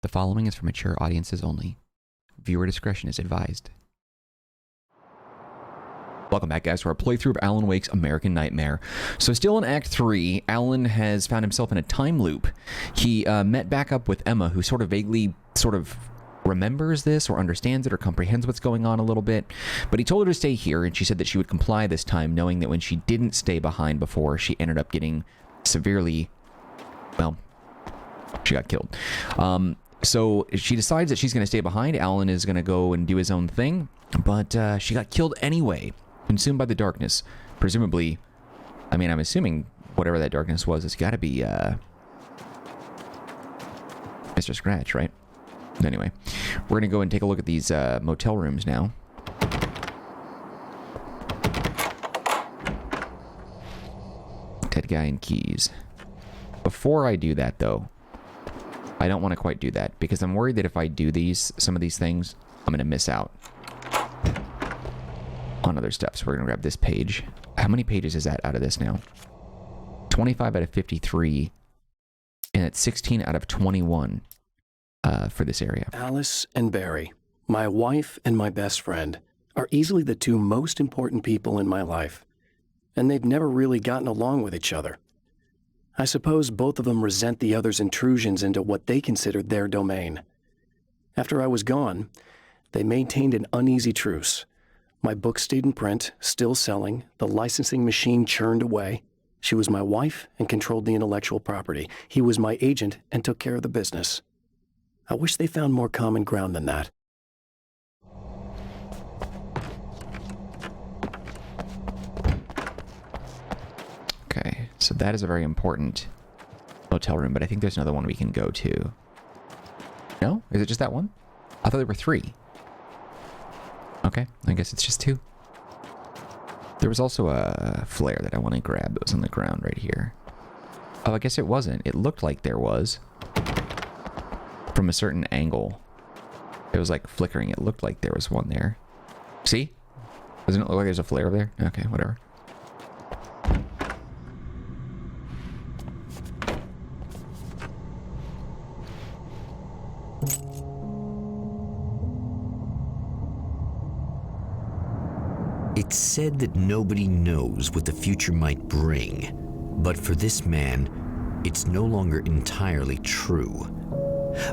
The following is for mature audiences only. Viewer discretion is advised. Welcome back, guys, to our playthrough of Alan Wake's American Nightmare. So still in Act 3, Alan has found himself in a time loop. He met back up with Emma, who sort of vaguely remembers this or understands it or comprehends what's going on a little bit. But he told her to stay here, and she said that she would comply this time, knowing that when she didn't stay behind before, she ended up getting severely, well, she got killed. So she decides that she's going to stay behind. Alan is going to go and do his own thing, but she got killed anyway, consumed by the darkness. Presumably, I mean, I'm assuming whatever that darkness was, it's got to be Mr. Scratch, right? Anyway, we're going to go and take a look at these motel rooms now. Dead guy and keys. Before I do that, though, I don't want to quite do that, because I'm worried that if I do some of these things, I'm going to miss out on other stuff. So we're going to grab this page. How many pages is that out of this now? 25 out of 53, and it's 16 out of 21 for this area. Alice and Barry, my wife and my best friend, are easily the two most important people in my life, and they've never really gotten along with each other. I suppose both of them resent the other's intrusions into what they considered their domain. After I was gone, they maintained an uneasy truce. My book stayed in print, still selling, the licensing machine churned away. She was my wife and controlled the intellectual property. He was my agent and took care of the business. I wish they found more common ground than that. Okay, so that is a very important motel room, but I think there's another one we can go to. No? Is it just that one? I thought there were 3. Okay, I guess it's just 2. There was also a flare that I want to grab that was on the ground right here. Oh, I guess it wasn't. It looked like there was. From a certain angle. It was like flickering. It looked like there was one there. See? Doesn't it look like there's a flare there? Okay, whatever. It's said that nobody knows what the future might bring, but for this man, it's no longer entirely true.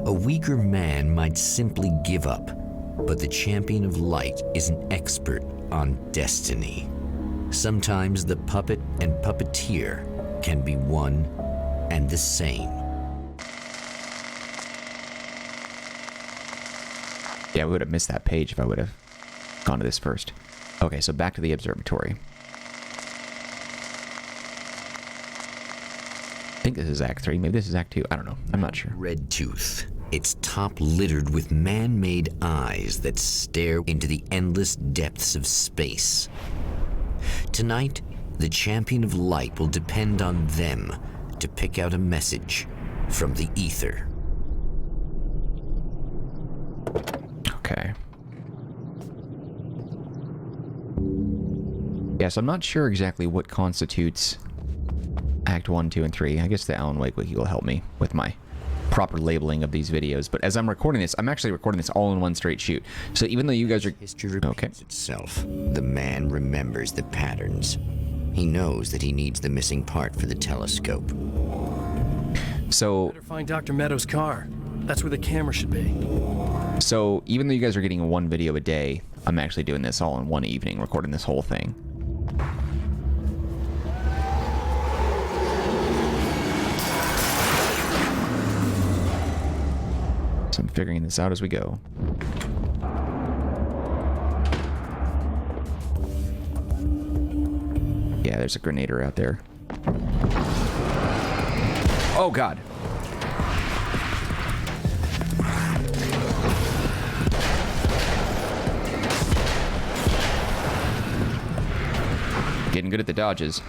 A weaker man might simply give up, but the champion of light is an expert on destiny. Sometimes the puppet and puppeteer can be one and the same. Yeah, we would have missed that page if I would have gone to this first. Okay, so back to the observatory. I think this is Act 3. Maybe this is Act 2. I don't know. I'm not sure. Red Tooth. Its top littered with man-made eyes that stare into the endless depths of space. Tonight, the champion of light will depend on them to pick out a message from the ether. Okay. Yes, I'm not sure exactly what constitutes Act 1, 2, and 3. I guess the Alan Wake Wiki will help me with my proper labeling of these videos. But as I'm recording this, I'm actually recording this all in one straight shoot. So even though you guys are... History repeats itself. The man remembers the patterns. He knows that he needs the missing part for the telescope. So... Better find Dr. Meadows' car. That's where the camera should be. So even though you guys are getting one video a day, I'm actually doing this all in one evening, recording this whole thing. So I'm figuring this out as we go. Yeah, there's a grenader out there. Oh, God. Getting good at the dodges.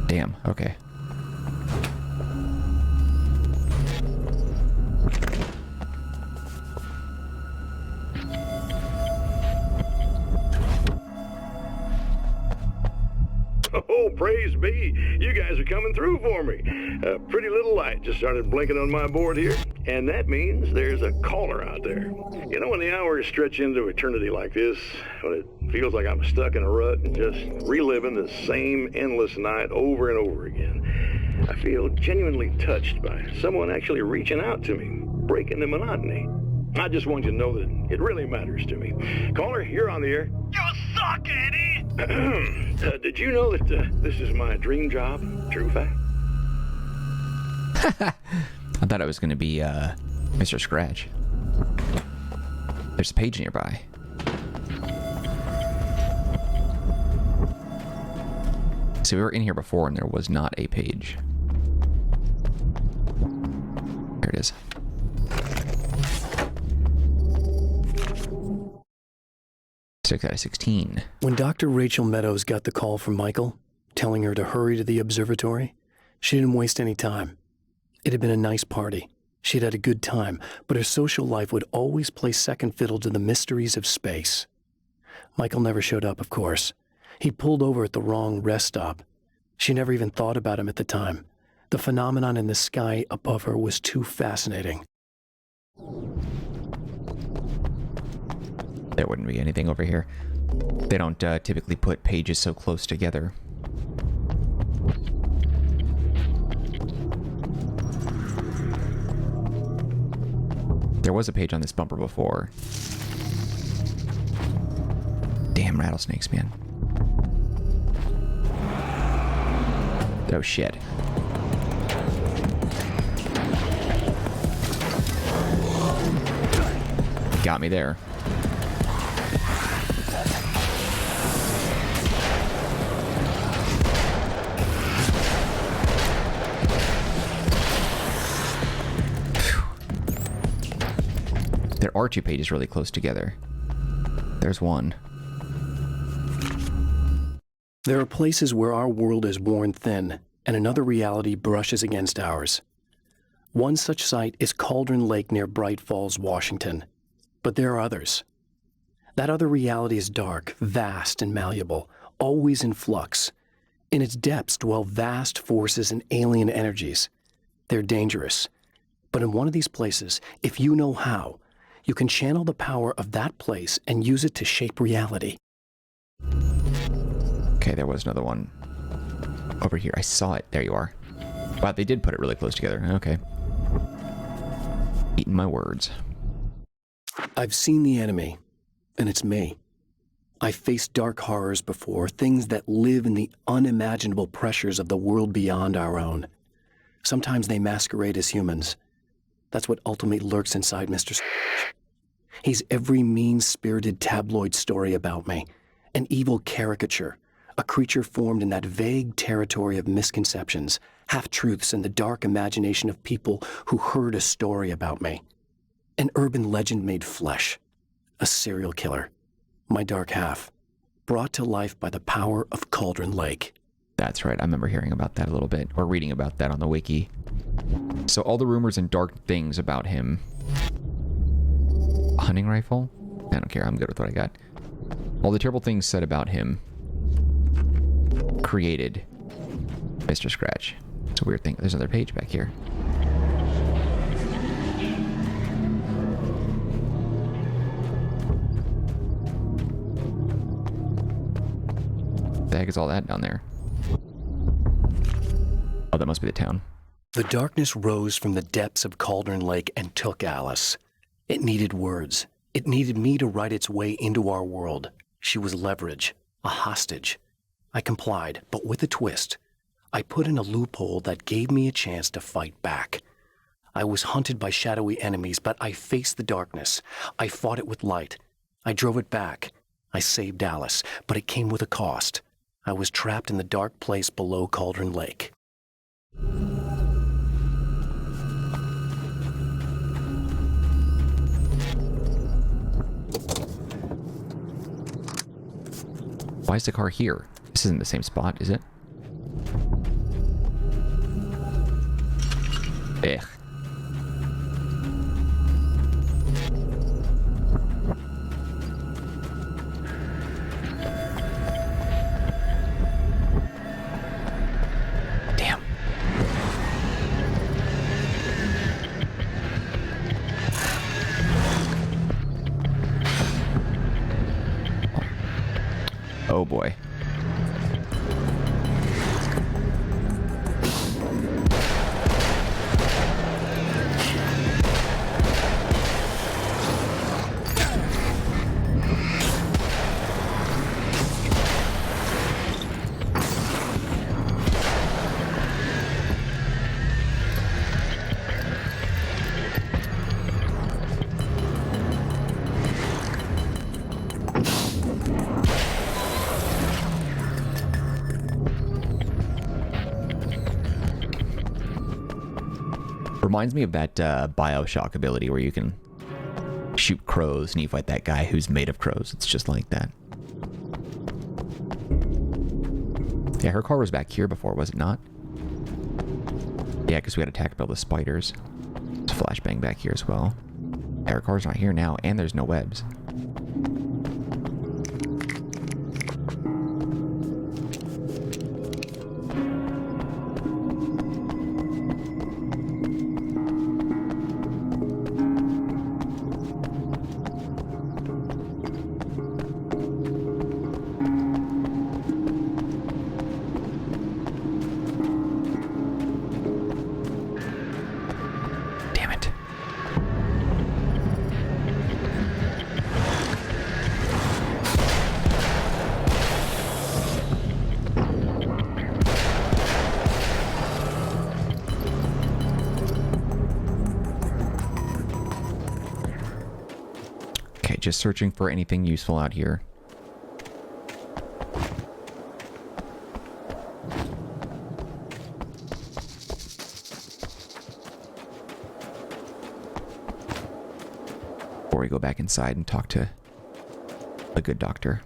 Damn, okay. Oh, praise be. You guys are coming through for me. A pretty little light just started blinking on my board here, and that means there's a caller out there. You know, when the hours stretch into eternity like this, when it feels like I'm stuck in a rut and just reliving the same endless night over and over again, I feel genuinely touched by someone actually reaching out to me, breaking the monotony. I just want you to know that it really matters to me. Caller, you're on the air. You suck, Eddie! Did you know that this is my dream job? True fact. I thought it was going to be Mr. Scratch. There's a page nearby. So we were in here before and there was not a page. There it is. Six out of 16. When Dr. Rachel Meadows got the call from Michael, telling her to hurry to the observatory, she didn't waste any time. It had been a nice party. She'd had a good time, but her social life would always play second fiddle to the mysteries of space. Michael never showed up, of course. He pulled over at the wrong rest stop. She never even thought about him at the time. The phenomenon in the sky above her was too fascinating. There wouldn't be anything over here. They don't typically put pages so close together. There was a page on this bumper before. Damn rattlesnakes, man. Oh shit. Got me there. There are two pages really close together. There's one. There are places where our world is worn thin, and another reality brushes against ours. One such site is Cauldron Lake near Bright Falls, Washington. But there are others. That other reality is dark, vast, and malleable, always in flux. In its depths dwell vast forces and alien energies. They're dangerous. But in one of these places, if you know how, you can channel the power of that place and use it to shape reality. Okay, there was another one over here. I saw it. There you are. Wow, they did put it really close together. Okay. Eating my words. I've seen the enemy, and it's me. I've faced dark horrors before, things that live in the unimaginable pressures of the world beyond our own. Sometimes they masquerade as humans. That's what ultimately lurks inside Mr. He's every mean-spirited tabloid story about me, an evil caricature, a creature formed in that vague territory of misconceptions, half-truths, and the dark imagination of people who heard a story about me. An urban legend made flesh, a serial killer, my dark half, brought to life by the power of Cauldron Lake. That's right. I remember hearing about that a little bit, or reading about that on the wiki. So all the rumors and dark things about him. A hunting rifle? I don't care. I'm good with what I got. All the terrible things said about him created Mr. Scratch. It's a weird thing. There's another page back here. The heck is all that down there? Oh, that must be the town. The darkness rose from the depths of Cauldron Lake and took Alice. It needed words. It needed me to write its way into our world. She was leverage, a hostage. I complied, but with a twist. I put in a loophole that gave me a chance to fight back. I was hunted by shadowy enemies, but I faced the darkness. I fought it with light. I drove it back. I saved Alice, but it came with a cost. I was trapped in the dark place below Cauldron Lake. Why is the car here? This isn't the same spot, is it? Ugh. boy. Reminds me of that Bioshock ability where you can shoot crows and you fight that guy who's made of crows. It's just like that. Yeah, her car was back here before, was it not? Yeah, because we got attacked by all the spiders. There's a flashbang back here as well. Yeah, her car's not here now, and there's no webs. Just searching for anything useful out here. Before we go back inside and talk to a good doctor.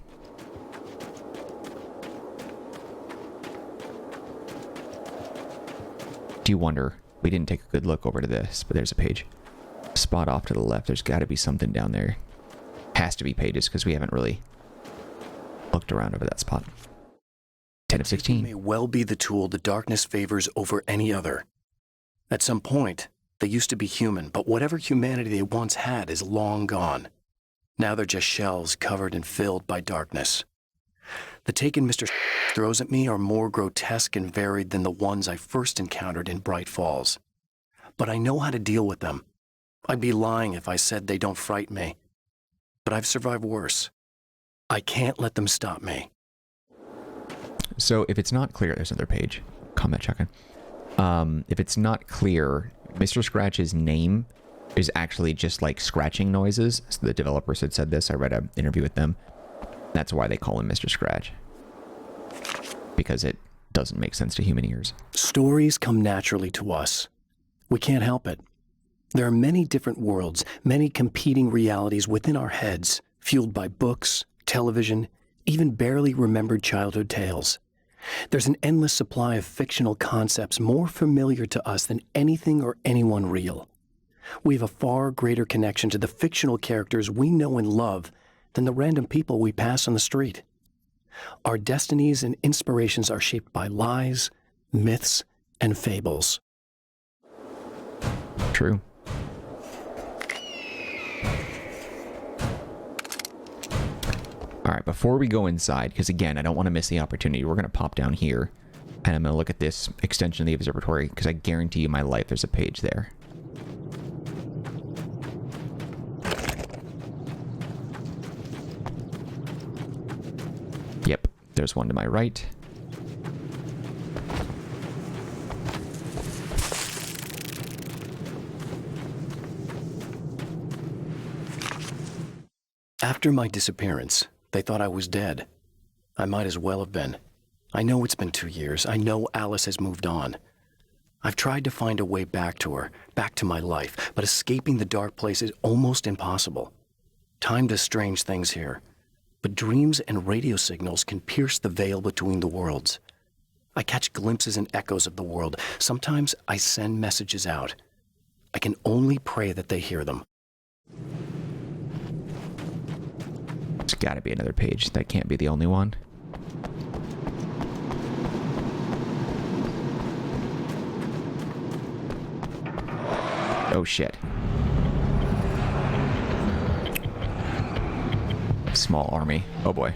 Do you wonder? We didn't take a good look over to this, but there's a page. Spot off to the left. There's got to be something down there. Has to be pages because we haven't really looked around over that spot. 10 of 16. It may well be the tool the darkness favors over any other. At some point, they used to be human, but whatever humanity they once had is long gone. Now they're just shells covered and filled by darkness. The Taken Mr. throws at me are more grotesque and varied than the ones I first encountered in Bright Falls. But I know how to deal with them. I'd be lying if I said they don't frighten me. But I've survived worse. I can't let them stop me. So if it's not clear, there's another page. Combat shotgun. If it's not clear, Mr. Scratch's name is actually just like scratching noises. So the developers had said this. I read an interview with them. That's why they call him Mr. Scratch. Because it doesn't make sense to human ears. Stories come naturally to us. We can't help it. There are many different worlds, many competing realities within our heads, fueled by books, television, even barely remembered childhood tales. There's an endless supply of fictional concepts more familiar to us than anything or anyone real. We have a far greater connection to the fictional characters we know and love than the random people we pass on the street. Our destinies and inspirations are shaped by lies, myths, and fables. True. All right, before we go inside, because again, I don't want to miss the opportunity, we're going to pop down here, and I'm going to look at this extension of the observatory, because I guarantee you my life there's a page there. Yep, there's one to my right. After my disappearance, they thought I was dead. I might as well have been. I know it's been 2 years. I know Alice has moved on. I've tried to find a way back to her, back to my life, but escaping the dark place is almost impossible. Time does strange things here, but dreams and radio signals can pierce the veil between the worlds. I catch glimpses and echoes of the world. Sometimes I send messages out. I can only pray that they hear them. There's got to be another page. That can't be the only one. Oh, shit. Small army. Oh, boy.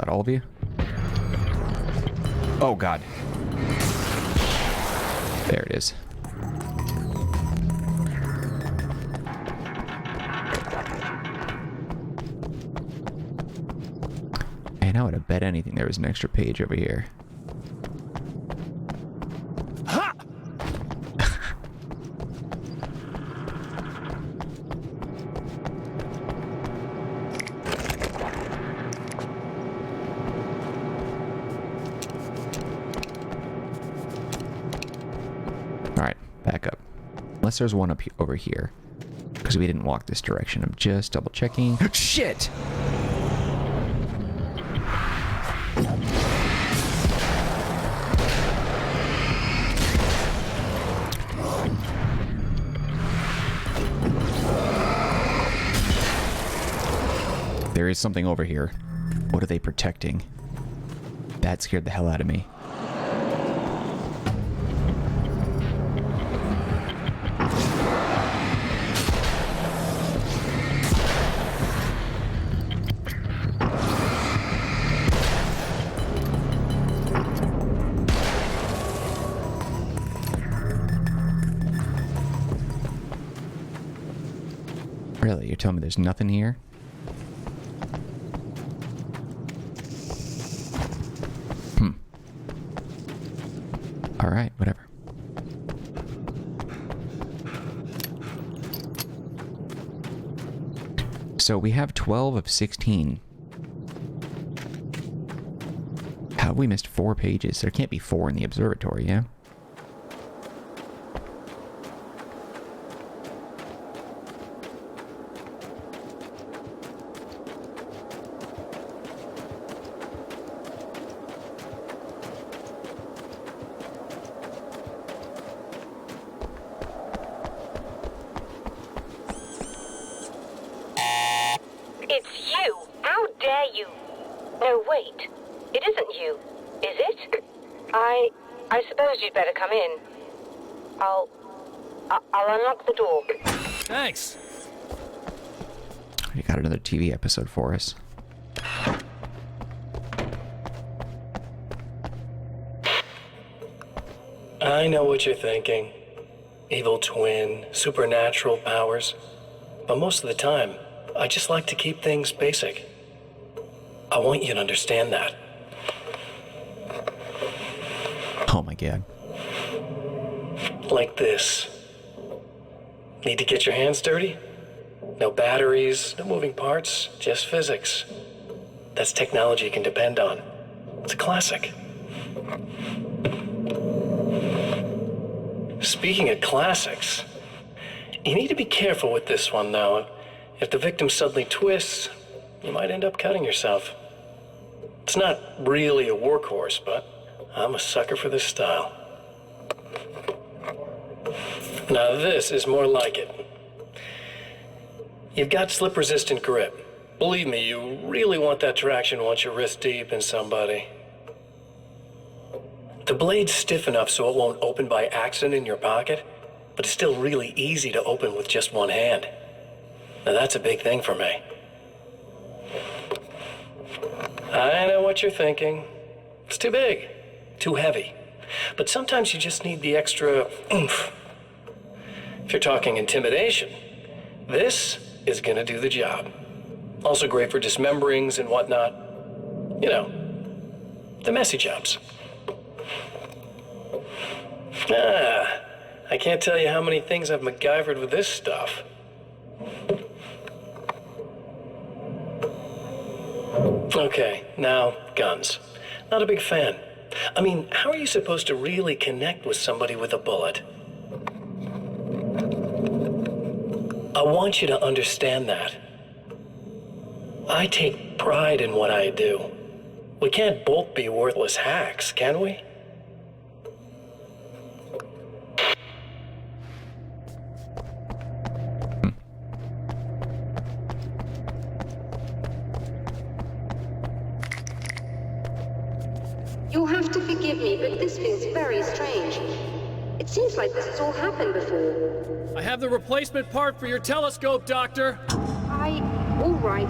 that all of you? Oh, God. There it is. And I would have bet anything there was an extra page over here. Alright, back up. Unless there's one up over here. Because we didn't walk this direction. I'm just double checking. Shit! There is something over here. What are they protecting? That scared the hell out of me. Really? You're telling me there's nothing here? Alright, whatever. So we have 12 of 16. How have we missed 4 pages? There can't be 4 in the observatory, yeah? It's you! How dare you! No, wait. It isn't you, is it? I suppose you'd better come in. I'll unlock the door. Thanks. You got another TV episode for us. I know what you're thinking. Evil twin, supernatural powers. But most of the time, I just like to keep things basic. I want you to understand that. Oh my God. Like this. Need to get your hands dirty? No batteries, no moving parts, just physics. That's technology you can depend on. It's a classic. Speaking of classics, you need to be careful with this one, though. If the victim suddenly twists, you might end up cutting yourself. It's not really a workhorse, but I'm a sucker for this style. Now this is more like it. You've got slip-resistant grip. Believe me, you really want that traction once you're wrist deep in somebody. The blade's stiff enough so it won't open by accident in your pocket, but it's still really easy to open with just one hand. Now that's a big thing for me. I know what you're thinking. It's too big, too heavy. But sometimes you just need the extra oomph. If you're talking intimidation, this is gonna do the job. Also great for dismemberings and whatnot. You know, the messy jobs. I can't tell you how many things I've MacGyvered with this stuff. Okay, now, guns. Not a big fan. I mean, how are you supposed to really connect with somebody with a bullet? I want you to understand that. I take pride in what I do. We can't both be worthless hacks, can we? You'll have to forgive me, but this feels very strange. It seems like this has all happened before. I have the replacement part for your telescope, Doctor. All right.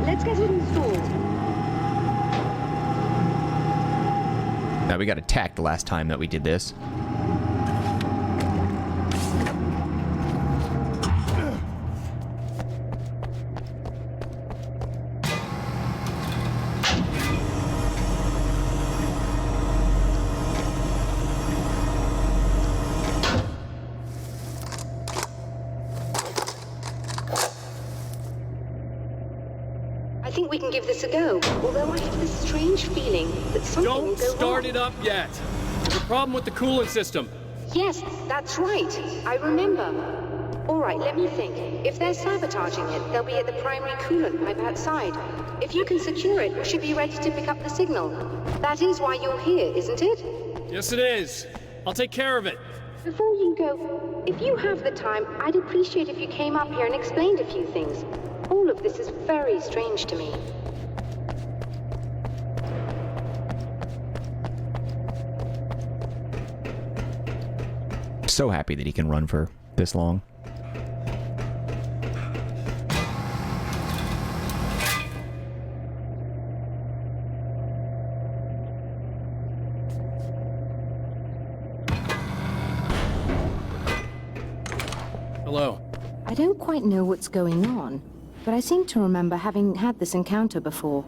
Let's get it installed. Now, we got attacked the last time that we did this. I think we can give this a go, although I have this strange feeling that something will Don't go start wrong. it up yet. There's a problem with the coolant system. Yes, that's right. I remember. All right, let me think. If they're sabotaging it, they'll be at the primary coolant pipe outside. If you can secure it, we should be ready to pick up the signal. That is why you're here, isn't it? Yes, it is. I'll take care of it. Before you go, if you have the time, I'd appreciate if you came up here and explained a few things. All of this is very strange to me. So happy that he can run for this long. Hello. I don't quite know what's going on, but I seem to remember having had this encounter before.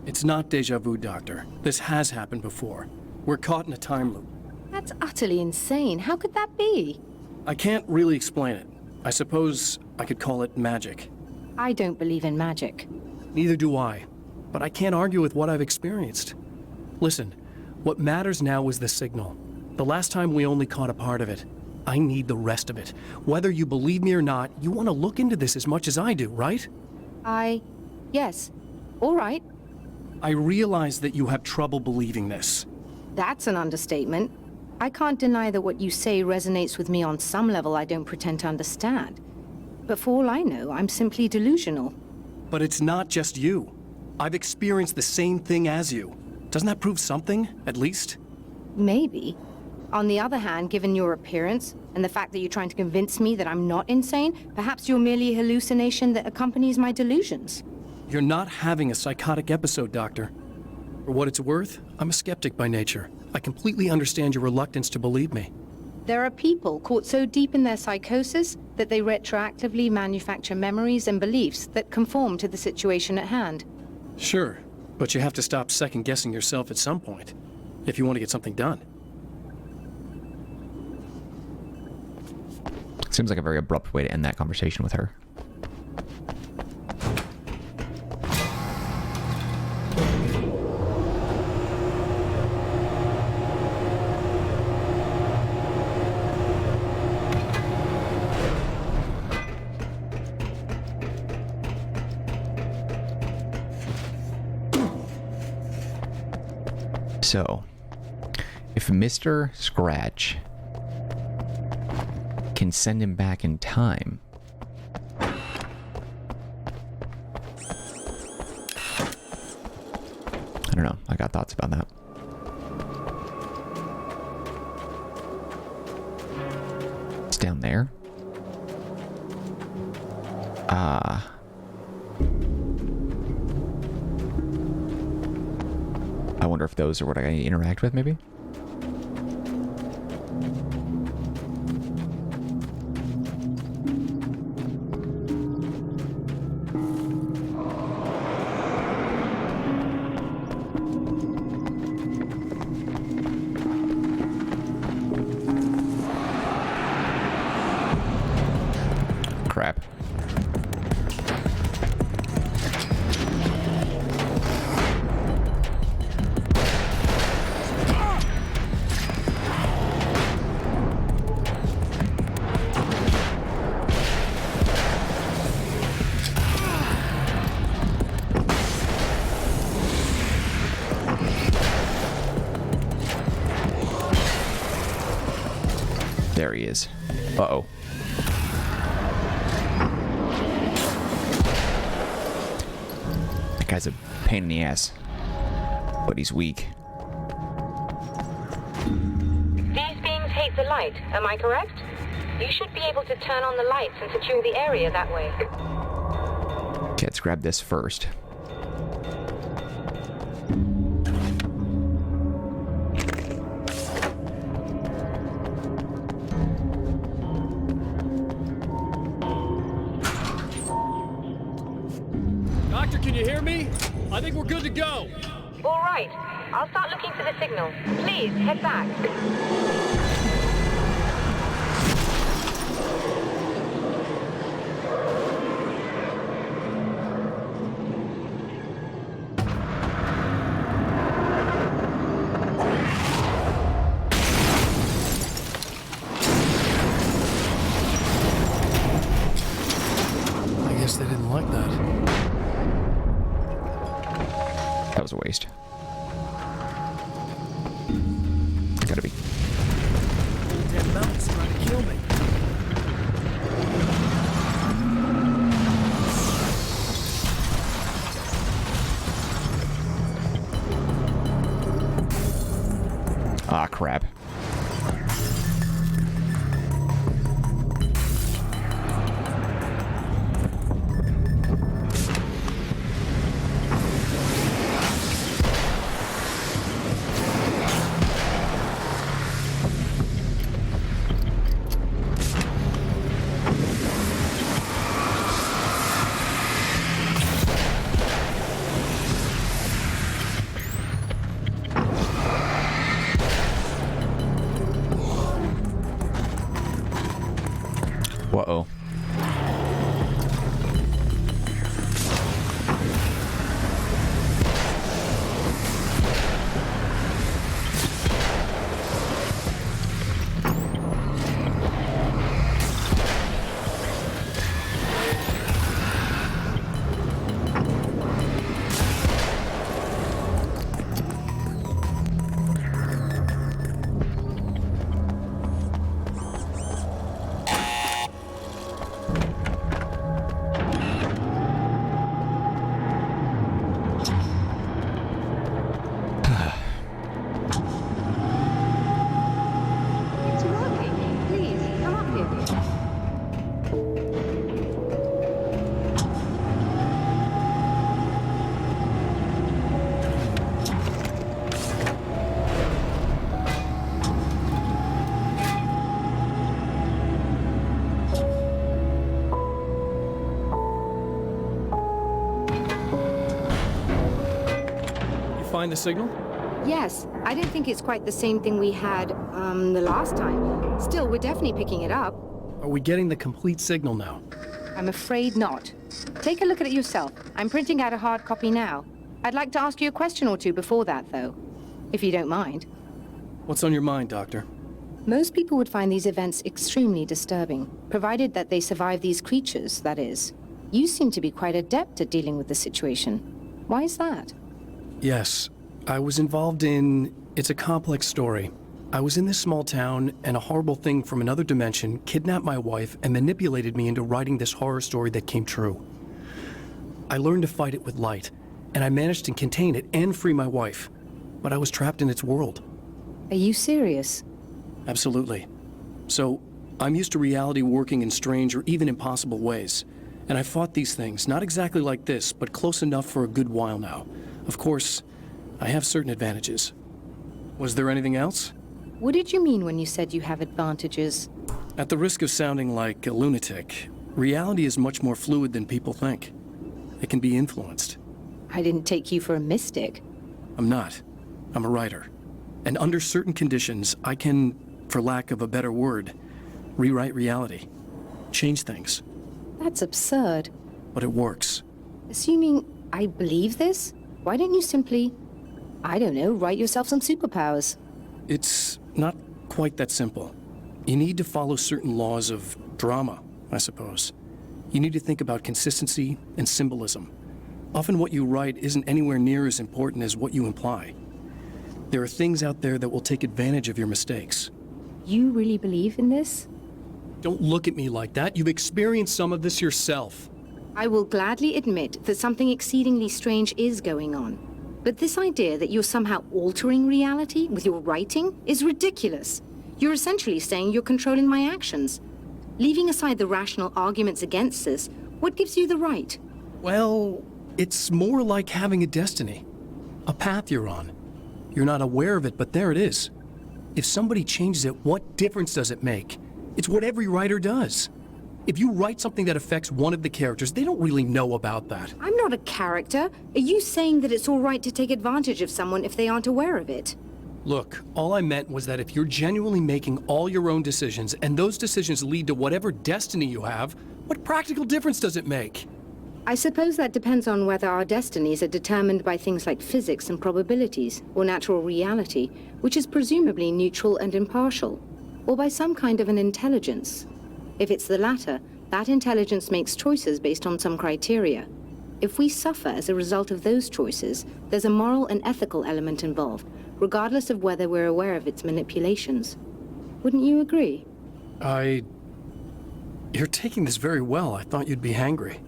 It's not deja vu, Doctor. This has happened before. We're caught in a time loop. That's utterly insane. How could that be? I can't really explain it. I suppose I could call it magic. I don't believe in magic. Neither do I. But I can't argue with what I've experienced. Listen, what matters now is the signal. The last time we only caught a part of it. I need the rest of it. Whether you believe me or not, you want to look into this as much as I do, right? Yes. All right. I realize that you have trouble believing this. That's an understatement. I can't deny that what you say resonates with me on some level I don't pretend to understand. But for all I know, I'm simply delusional. But it's not just you. I've experienced the same thing as you. Doesn't that prove something, at least? Maybe. On the other hand, given your appearance, and the fact that you're trying to convince me that I'm not insane, perhaps you're merely a hallucination that accompanies my delusions. You're not having a psychotic episode, Doctor. For what it's worth, I'm a skeptic by nature. I completely understand your reluctance to believe me. There are people caught so deep in their psychosis that they retroactively manufacture memories and beliefs that conform to the situation at hand. Sure, but you have to stop second-guessing yourself at some point, if you want to get something done. Seems like a very abrupt way to end that conversation with her. So, if Mr. Scratch can send him back in time, I don't know. I got thoughts about that. It's down there. I wonder if those are what I interact with, maybe? Crap. There he is. Uh-oh. That guy's a pain in the ass. But he's weak. These beings hate the light, am I correct? You should be able to turn on the lights and secure the area that way. Okay, let's grab this first. Doctor, can you hear me? I think we're good to go. All right. I'll start looking for the signal. Please, head back. I guess they didn't like that. That was a waste. Gotta be. Damn mountain's trying to kill me. Ah, crap. Uh-oh. It's working. Please, come up here. You find the signal? Yes, I don't think it's quite the same thing we had, the last time. Still, we're definitely picking it up. Are we getting the complete signal now? I'm afraid not. Take a look at it yourself. I'm printing out a hard copy now. I'd like to ask you a question or two before that, though, if you don't mind. What's on your mind, Doctor? Most people would find these events extremely disturbing, provided that they survive these creatures, that is. You seem to be quite adept at dealing with the situation. Why is that? Yes, I was involved in... It's a complex story. I was in this small town, and a horrible thing from another dimension kidnapped my wife and manipulated me into writing this horror story that came true. I learned to fight it with light, and I managed to contain it and free my wife. But I was trapped in its world. Are you serious? Absolutely. So, I'm used to reality working in strange or even impossible ways. And I fought these things, not exactly like this, but close enough for a good while now. Of course, I have certain advantages. Was there anything else? What did you mean when you said you have advantages? At the risk of sounding like a lunatic, reality is much more fluid than people think. It can be influenced. I didn't take you for a mystic. I'm not. I'm a writer. And under certain conditions, I can, for lack of a better word, rewrite reality. Change things. That's absurd. But it works. Assuming I believe this, why don't you simply, I don't know, write yourself some superpowers? It's not quite that simple. You need to follow certain laws of drama, I suppose. You need to think about consistency and symbolism. Often what you write isn't anywhere near as important as what you imply. There are things out there that will take advantage of your mistakes. You really believe in this? Don't look at me like that. You've experienced some of this yourself. I will gladly admit that something exceedingly strange is going on. But this idea that you're somehow altering reality with your writing is ridiculous. You're essentially saying you're controlling my actions. Leaving aside the rational arguments against this, what gives you the right? Well, it's more like having a destiny. A path you're on. You're not aware of it, but there it is. If somebody changes it, what difference does it make? It's what every writer does. If you write something that affects one of the characters, they don't really know about that. I'm not a character. Are you saying that it's all right to take advantage of someone if they aren't aware of it? Look, all I meant was that if you're genuinely making all your own decisions, and those decisions lead to whatever destiny you have, what practical difference does it make? I suppose that depends on whether our destinies are determined by things like physics and probabilities, or natural reality, which is presumably neutral and impartial, or by some kind of an intelligence. If it's the latter, that intelligence makes choices based on some criteria. If we suffer as a result of those choices, there's a moral and ethical element involved, regardless of whether we're aware of its manipulations. Wouldn't you agree? You're taking this very well. I thought you'd be hangry.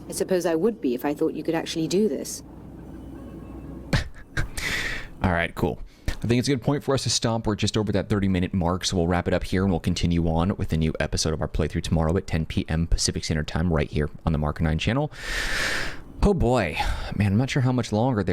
I suppose I would be if I thought you could actually do this. All right, cool. I think it's a good point for us to stop. We're just over that 30-minute mark, so we'll wrap it up here and we'll continue on with a new episode of our playthrough tomorrow at 10 p.m. Pacific Standard Time right here on the Mark 9 channel. Oh boy, man, I'm not sure how much longer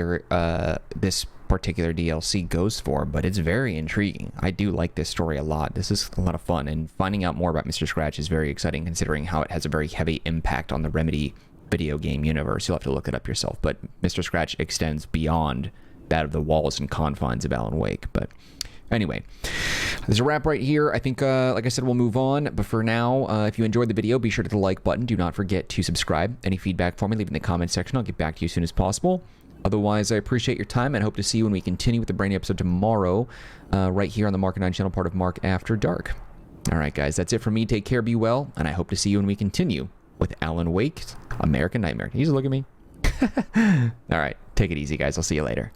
this particular DLC goes for, but it's very intriguing. I do like this story a lot. This is a lot of fun, and finding out more about Mr. Scratch is very exciting considering how it has a very heavy impact on the Remedy video game universe. You'll have to look it up yourself, but Mr. Scratch extends beyond that of the walls and confines of Alan Wake. But anyway, there's a wrap right here. I think, like I said, we'll move on. But for now, if you enjoyed the video, be sure to hit the like button. Do not forget to subscribe. Any feedback for me, leave it in the comment section. I'll get back to you as soon as possible. Otherwise, I appreciate your time and hope to see you when we continue with the brand new episode tomorrow, right here on the Mark 9 channel, part of Mark After Dark. All right, guys, that's it for me. Take care, be well, and I hope to see you when we continue with Alan Wake's American Nightmare. He's look at me. All right, take it easy, guys. I'll see you later.